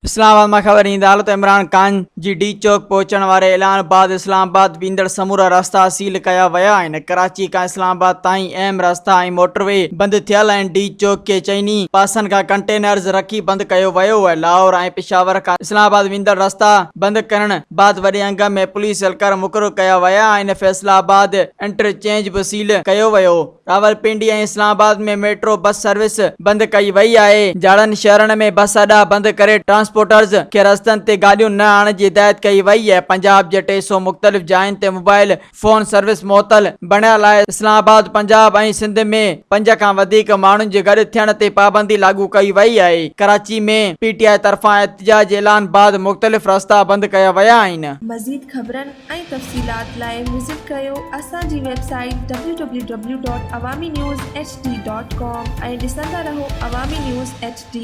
इस्लामाबाद में खबर ईंदा हालत इमरान खान जी डी चौक पहुंचण वारे ऐलान बाद इस्लामाबाद बींदड़ समूरा रास्ता सील कया विया आहिनि। कराची का इस्लामाबाद ताईं अहम रास्ता ऐं मोटरवे बंद थियल आहिनि। डी चौक के चइनी पासनि खां कंटेनर्स रखी बंद कयो वियो आहे। लाहौर ऐं पेशावर खां इस्लामाबाद वेंदड़ रास्ता बंद करण बाद वॾे अंग में पुलिस एहलकार मुक़ररु कया विया आहिनि। फैसलाबाद इंटरचेंज बि सील कयो वियो। रावलपिंडी ऐं इस्लामाबाद में मेट्रो बस सर्विस बंद कई वई आहे। जाड़नि शहरनि में बस अड्डा बंद करे ट्रांसपोर्टर्स खे रस्तनि ते गाॾियूं न आणण जी हिदायत कई वई आहे। पंजाब जे 300 मुख़्तलिफ़ जायुनि ते मोबाइल फोन सर्विस मुअतल बणियल आहे। इस्लामाबाद पंजाब ऐं सिंध में 5 खां वधीक माण्हुनि जे गॾु थियण ते पाबंदी लागू कई वई आहे। कराची में पीटीआई तरफ़ां एहतजाज ऐलान बाद मुख़्तलिफ़ रास्ता बंद कया विया आहिनि। मज़ीद ख़बरनि ऐं तफ़सीलात लाइ विज़िट कयो असांजी वेबसाइट www.awamiNewsHD.com ऐं ॾिसंदा रहो अवामी न्यूज़ HD।